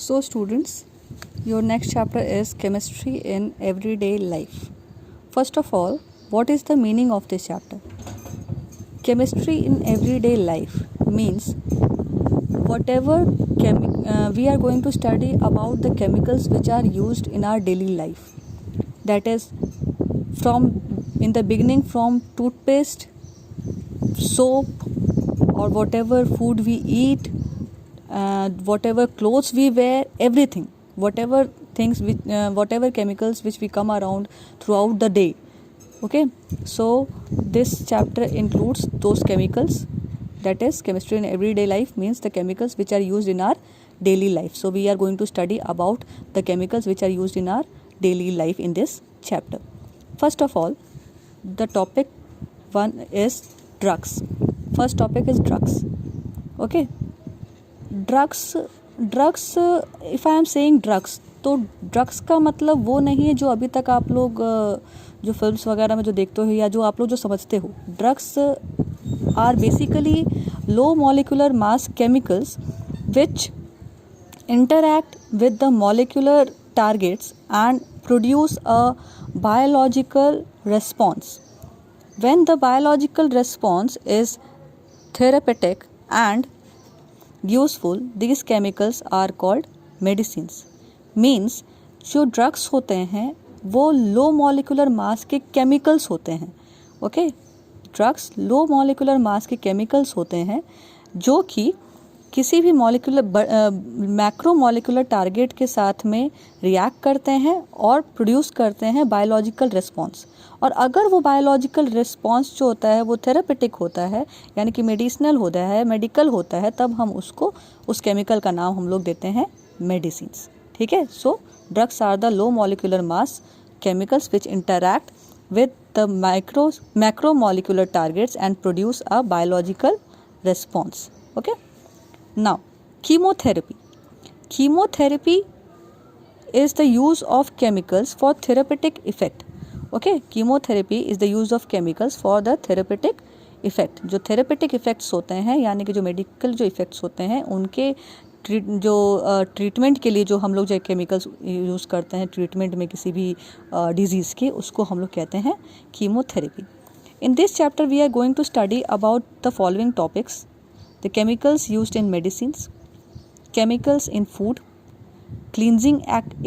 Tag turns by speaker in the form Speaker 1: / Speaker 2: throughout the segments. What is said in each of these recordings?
Speaker 1: So students, your next chapter is chemistry in everyday life. First of all, what is the meaning of this chapter? Chemistry in everyday life means whatever we are going to study about the chemicals which are used in our daily life. That is from in the beginning from toothpaste, soap, or whatever food we eat, whatever clothes we wear, everything, whatever things whatever chemicals which we come around throughout the day. Okay, so this chapter includes those chemicals. That is, chemistry in everyday life means the chemicals which are used in our daily life. So we are going to study about the chemicals which are used in our daily life in this chapter. First of all, the topic one is drugs. First topic is drugs. Okay, drugs if I am saying drugs, तो drugs का मतलब वो नहीं है जो अभी तक आप लोग जो फिल्म्स वगैरह में जो देखते हो या जो आप लोग जो समझते हो. Drugs are basically low molecular mass chemicals which interact with the molecular targets and produce a biological response. When the biological response is therapeutic and useful, these chemicals are called medicines. Means जो drugs होते हैं वो लो molecular मास के chemicals होते हैं. Okay, drugs लो molecular मास के chemicals होते हैं जो कि किसी भी मैक्रो मॉलिक्यूलर टारगेट के साथ में रिएक्ट करते हैं और प्रोड्यूस करते हैं बायोलॉजिकल रिस्पॉन्स. और अगर वो बायोलॉजिकल रिस्पॉन्स जो होता है वो थेरेपेटिक होता है, यानी कि मेडिसिनल होता है, मेडिकल होता है, तब हम उसको उस केमिकल का नाम हम लोग देते हैं मेडिसिन्स. ठीक है. So drugs are the low molecular mass chemicals which interact with the macro molecular targets and produce a biological response. Okay. Now, chemotherapy. Chemotherapy is the use of chemicals for therapeutic effect. Okay, chemotherapy is the use of chemicals for the therapeutic effect. जो therapeutic effects होते हैं, यानी कि जो medical जो effects होते हैं उनके जो ट्रीटमेंट के लिए जो हम लोग जो केमिकल्स यूज़ करते हैं ट्रीटमेंट में किसी भी डिजीज़ के, उसको हम लोग कहते हैं chemotherapy. In this chapter we are going to study about the following topics: the chemicals used in medicines, chemicals in food, cleansing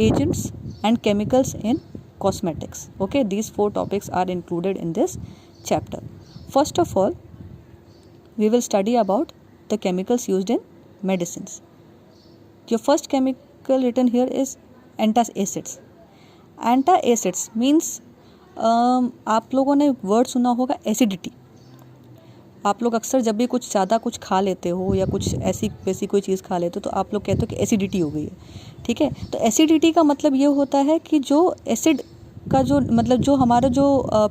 Speaker 1: agents, and chemicals in cosmetics. Okay, these 4 topics are included in this chapter. First of all, we will study about the chemicals used in medicines. Your first chemical written here is antacids. Antacids means आप लोगों ने word सुना होगा acidity. आप लोग अक्सर जब भी कुछ ज़्यादा कुछ खा लेते हो या कुछ ऐसी वैसी कोई चीज़ खा लेते हो तो आप लोग कहते हो कि एसिडिटी हो गई है. ठीक है. तो एसिडिटी का मतलब ये होता है कि जो एसिड का जो मतलब जो हमारा जो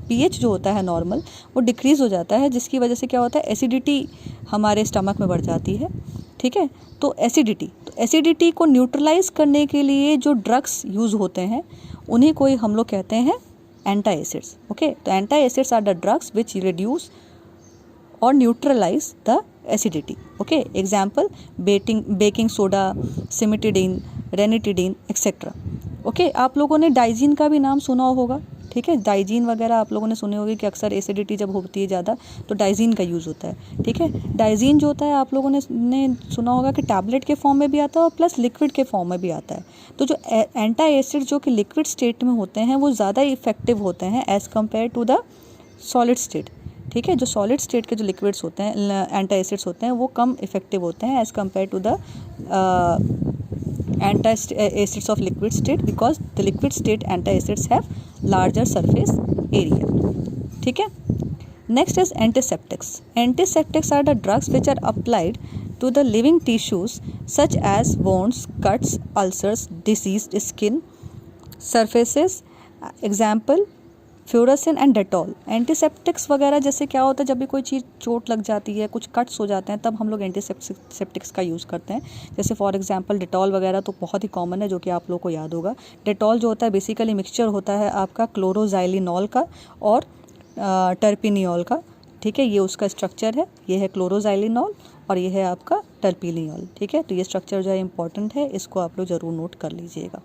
Speaker 1: पीएच जो होता है नॉर्मल, वो डिक्रीज़ हो जाता है, जिसकी वजह से क्या होता है, एसिडिटी हमारे स्टमक में बढ़ जाती है. ठीक है. तो एसिडिटी को न्यूट्रलाइज करने के लिए जो ड्रग्स यूज़ होते हैं उन्हीं को ही हम लोग कहते हैं एंटाएसिड्स. ओके. तो antacids are the drugs which reduce or neutralize the acidity. Okay, example baking soda, cimetidine, ranitidine, etc. Okay, आप लोगों ने डाइजीन का भी नाम सुना होगा. ठीक है. डाइजीन वगैरह आप लोगों ने सुने होंगे कि अक्सर एसिडिटी जब होती है ज़्यादा तो डाइजीन का यूज़ होता है. ठीक है. डाइजीन जो होता है आप लोगों ने सुना होगा कि टैबलेट के फॉर्म में भी आता है और प्लस लिक्विड के फॉर्म में भी आता है. तो जो एंटा एसिड जो कि लिक्विड स्टेट में होते हैं वो ज़्यादा इफेक्टिव होते हैं as compared to the solid state. ठीक है. जो सॉलिड स्टेट के जो लिक्विड्स होते हैं एंटा एसिड्स होते हैं वो कम इफेक्टिव होते हैं as compared to the antacids of liquid state, because the liquid state antacids have larger surface area. ठीक है. Next is antiseptics. Antiseptics are the drugs which are applied to the living tissues such as wounds, cuts, ulcers, diseased skin surfaces. Example Furacin and Dettol. Antiseptics वगैरह जैसे क्या होता है, जब भी कोई चीज़ चोट लग जाती है, कुछ कट्स हो जाते हैं, तब हम लोग एंटीसेप्टिक्स का यूज़ करते हैं. जैसे फॉर एग्जांपल डेटॉल वगैरह तो बहुत ही कॉमन है, जो कि आप लोग को याद होगा. डेटॉल जो होता है बेसिकली मिक्सचर होता है आपका क्लोरोजाइलिनॉल का और टर्पिनियोल का. ठीक है. ये उसका स्ट्रक्चर है. ये है क्लोरोजाइलिनॉल और ये है आपका टर्पिलियोल। ठीक है, तो ये स्ट्रक्चर जो है इंपॉर्टेंट है, इसको आप लोग ज़रूर नोट कर लीजिएगा।